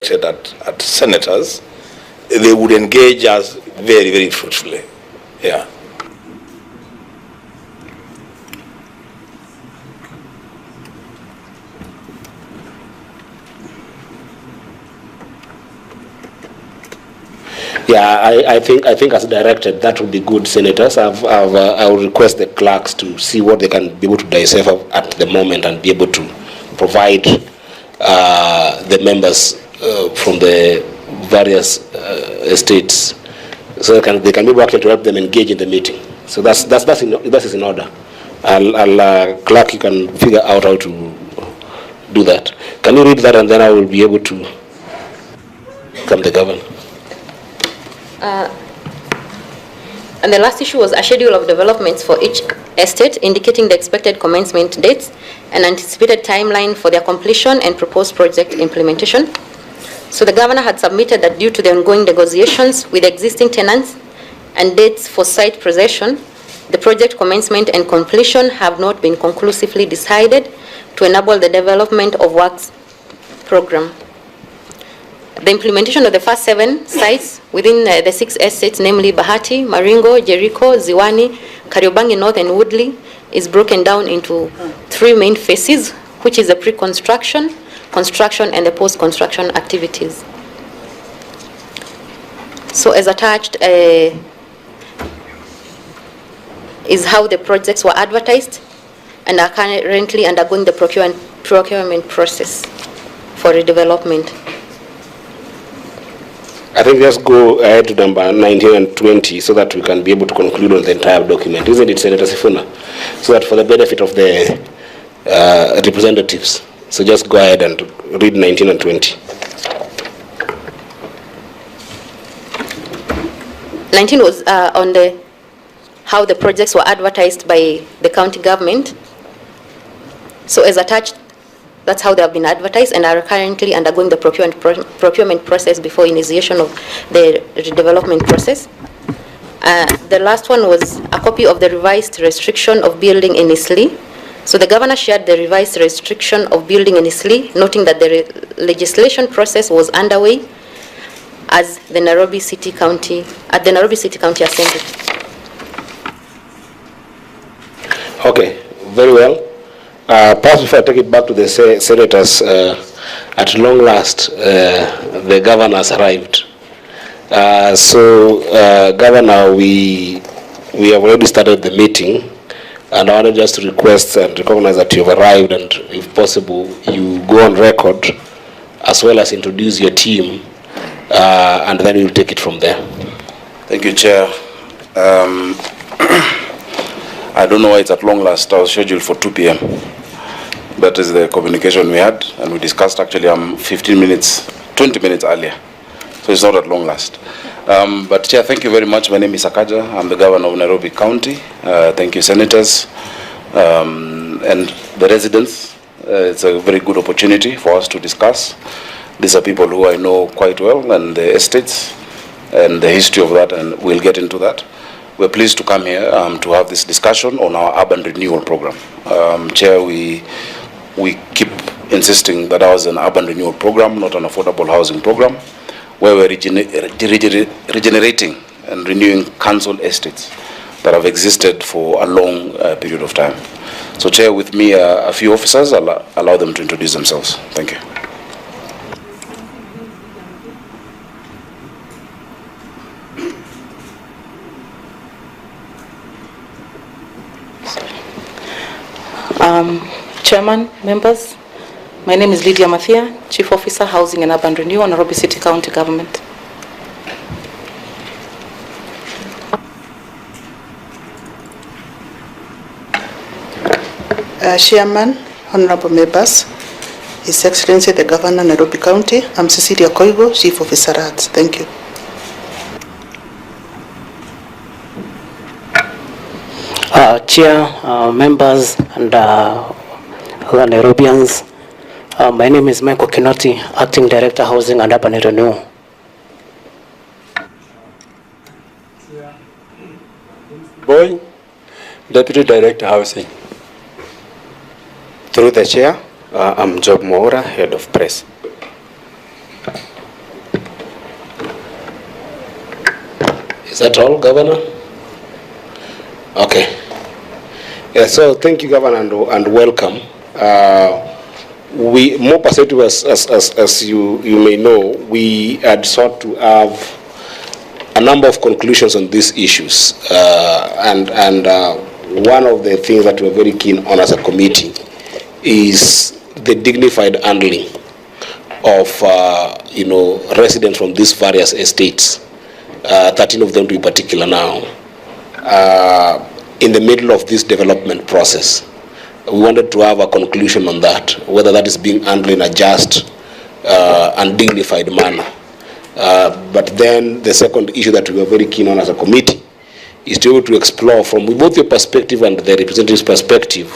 at senators, they would engage us very, very fruitfully. Yeah. Yeah, I think as directed, that would be good, senators. I will request the clerks to see what they can be able to decipher at the moment and be able to provide the members from the various estates, so they can be working to help them engage in the meeting. So that is in order. I'll clerk, you can figure out how to do that. Can you read that, and then I will be able to come the governor. And the last issue was a schedule of developments for each estate, indicating the expected commencement dates and anticipated timeline for their completion and proposed project implementation. So the governor had submitted that due to the ongoing negotiations with existing tenants and dates for site possession, the project commencement and completion have not been conclusively decided to enable the development of works program. The implementation of the first 7 sites within the 6 estates, namely Bahati, Maringo, Jericho, Ziwani, Kariobangi North, and Woodley, is broken down into 3 main phases, which is the pre-construction, construction, and the post-construction activities. So as attached is how the projects were advertised and are currently undergoing the procurement process for redevelopment. I think let's go ahead to number 19 and 20 so that we can be able to conclude on the entire document. Isn't it, Senator Sifuna? So that for the benefit of the representatives. So just go ahead and read 19 and 20. 19 was on how the projects were advertised by the county government. So as attached, that's how they have been advertised and are currently undergoing the procurement process before initiation of the redevelopment process. The last one was a copy of the revised restriction of building in Isli. So the governor shared the revised restriction of building in Isli, noting that the legislation process was underway as the Nairobi City County Assembly. Okay, very well. Perhaps before I take it back to the senators, at long last, the governor has arrived. Governor, we have already started the meeting, and I wanted just to request and recognize that you have arrived, and if possible, you go on record as well as introduce your team, and then we'll take it from there. Thank you, Chair. I don't know why it's at long last. I was scheduled for 2 p.m. That is the communication we had, and we discussed actually 20 minutes earlier. So it's not at long last. But Chair, thank you very much. My name is Sakaja. I'm the governor of Nairobi County. Thank you, senators and the residents. It's a very good opportunity for us to discuss. These are people who I know quite well, and the estates and the history of that, and we'll get into that. We're pleased to come here to have this discussion on our urban renewal program. Chair, we keep insisting that ours is an urban renewal program, not an affordable housing program, where we're regenerating and renewing council estates that have existed for a long period of time. So, Chair, with me, a few officers, I'll allow them to introduce themselves. Thank you. Chairman, members, my name is Lydia Mathia, Chief Officer, Housing and Urban Renewal, Nairobi City County Government. Chairman, honorable members, His Excellency the Governor, Nairobi County, I'm Cecilia Koigo, Chief Officer Arts. Thank you. Chair, members, and other Nairobians, my name is Michael Kinoti, Acting Director, Housing and Urban Renewal. Boy, Deputy Director, Housing. Through the chair, I'm Job Moura, Head of Press. Is that all, Governor? Okay. Yeah, so thank you, Governor, and welcome. We, more perspective, as you may know, we had sought to have a number of conclusions on these issues. And one of the things that we're very keen on as a committee is the dignified handling of residents from these various estates, 13 of them to be particular now, in the middle of this development process. We wanted to have a conclusion on that, whether that is being handled in a just and dignified manner. But then the second issue that we were very keen on as a committee is to be able to explore from both your perspective and the representative's perspective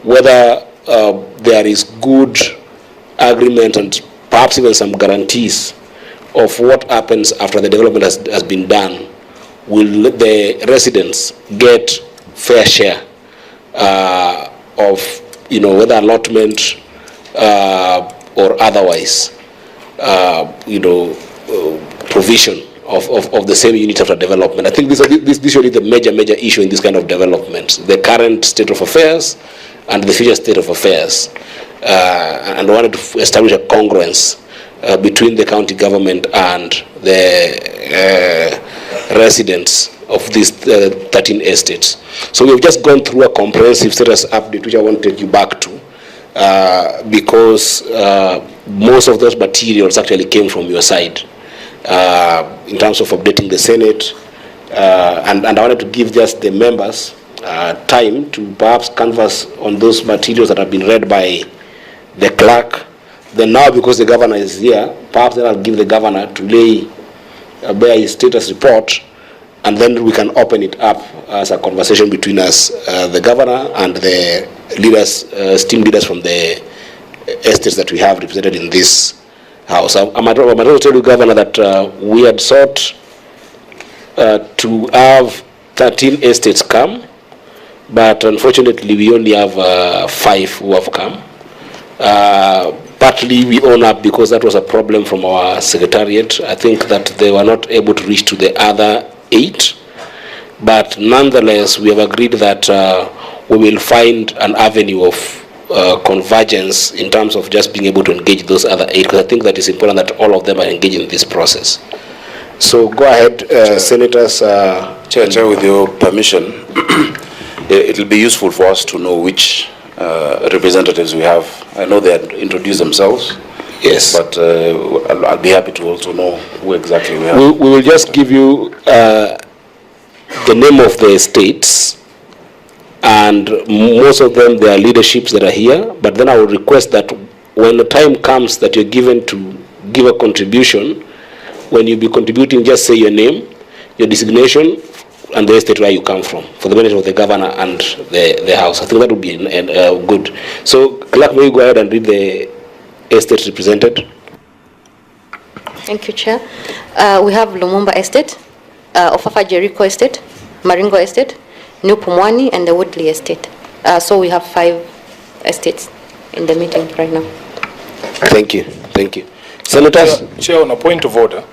whether there is good agreement and perhaps even some guarantees of what happens after the development has been done. Will the residents get fair share of, whether allotment or otherwise, provision of the same unit after development? I think this is really the major issue in this kind of developments, the current state of affairs and the future state of affairs. And I wanted to establish a congruence between the county government and the residents of these 13 estates. So we've just gone through a comprehensive status update, which I want to take you back to, because most of those materials actually came from your side in terms of updating the Senate. And I wanted to give just the members time to perhaps canvass on those materials that have been read by the clerk. Then now, because the governor is here, perhaps then I'll give the governor to lay bare his status report, and then we can open it up as a conversation between us, the governor and the leaders, esteemed leaders from the estates that we have represented in this house. I might also tell you, Governor, that we had sought to have 13 estates come, but unfortunately we only have 5 who have come. Partly we own up because that was a problem from our secretariat. I think that they were not able to reach to the other 8, but nonetheless we have agreed that we will find an avenue of convergence in terms of just being able to engage those other 8, because I think that it's important that all of them are engaged in this process. So go ahead, Senators. Chair, with your permission, it will be useful for us to know which representatives we have. I know they had introduced themselves. Yes. But I'll be happy to also know who exactly we have. We will just give you the name of the estates, and most of them, there are leaderships that are here, but then I will request that when the time comes that you're given to give a contribution, when you be contributing, just say your name, your designation, and the estate where you come from, for the benefit of the governor and the house. I think that would be good. So, clerk, may you go ahead and read the estate represented. Thank you, Chair. We have Lumumba Estate, Ofafa Jericho Estate, Maringo Estate, New Pumwani, and the Woodley Estate. So we have 5 estates in the meeting right now. Thank you. Thank you. Senators? Chair, on a point of order,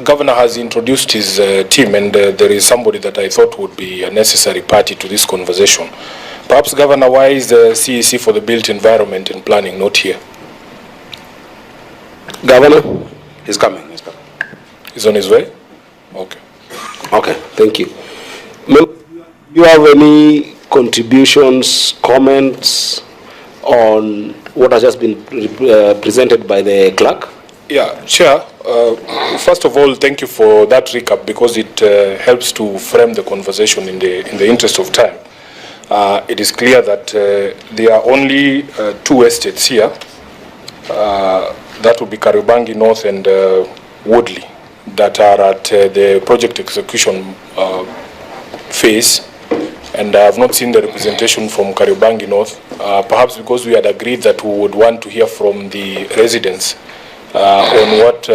Governor has introduced his team, and there is somebody that I thought would be a necessary party to this conversation. Perhaps, Governor, why is the CEC for the Built Environment and Planning not here? Governor? He's coming. He's coming. He's on his way? Okay. Okay, thank you. Do you have any contributions, comments on what has just been presented by the clerk? Yeah, Chair. First of all, thank you for that recap, because it helps to frame the conversation in the interest of time. It is clear that there are only 2 estates here. That would be Kariobangi North and Woodley, that are at the project execution phase. And I have not seen the representation from Kariobangi North, perhaps because we had agreed that we would want to hear from the residents on what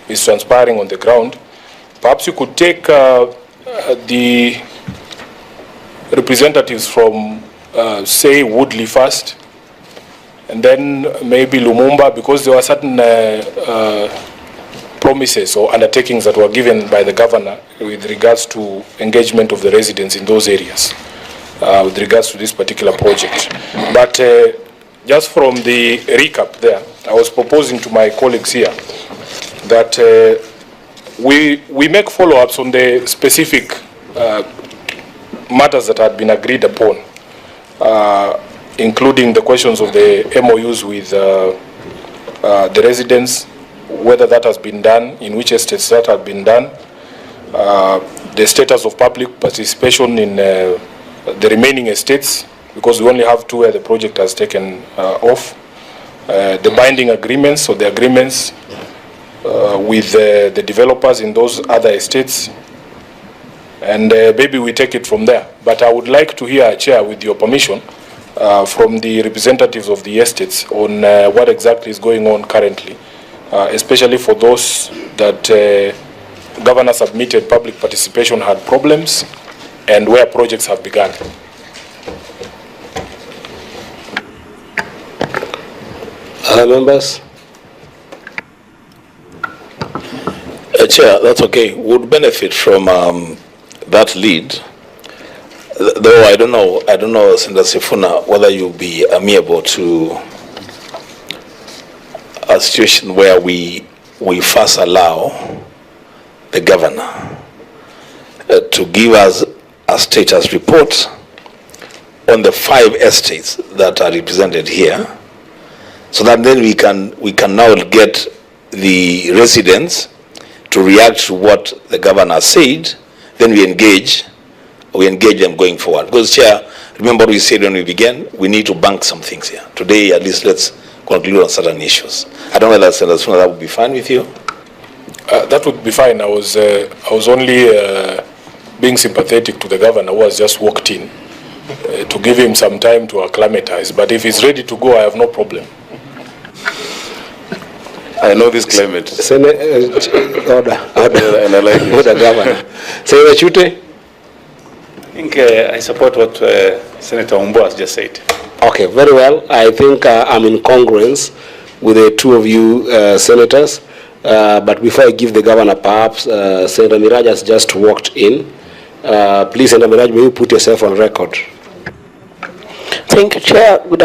is transpiring on the ground. Perhaps you could take the representatives from, say, Woodley first, and then maybe Lumumba, because there were certain promises or undertakings that were given by the governor with regards to engagement of the residents in those areas with regards to this particular project. But just from the recap there, I was proposing to my colleagues here that we make follow-ups on the specific matters that had been agreed upon, including the questions of the MOUs with the residents, whether that has been done, in which estates that had been done, the status of public participation in the remaining estates, because we only have 2 where the project has taken off, the binding agreements, so the agreements with the developers in those other estates, and maybe we take it from there. But I would like to hear, Chair, with your permission, from the representatives of the estates on what exactly is going on currently, especially for those that governor submitted public participation had problems and where projects have begun. Other members? Chair, that's okay. Would benefit from that lead. Though I don't know, Sen Sifuna, whether you'll be amenable to a situation where we first allow the governor to give us a status report on the 5 estates that are represented here, so that then we can now get the residents to react to what the governor said. Then we engage them going forward. Because, Chair, remember we said when we began, we need to bank some things here. Today, at least, let's conclude on certain issues. I don't know whether that would be fine with you. That would be fine. I was only being sympathetic to the governor who has just walked in to give him some time to acclimatize. But if he's ready to go, I have no problem. I know this climate. Order. And I like it. Order, Governor. Senator Chute? I think I support what Senator Umbo has just said. Okay, very well. I think I'm in congruence with the 2 of you senators. But before I give the governor, perhaps Senator Miraj has just walked in. Please, Senator Miraj, may you put yourself on record? Thank you, Chair. Good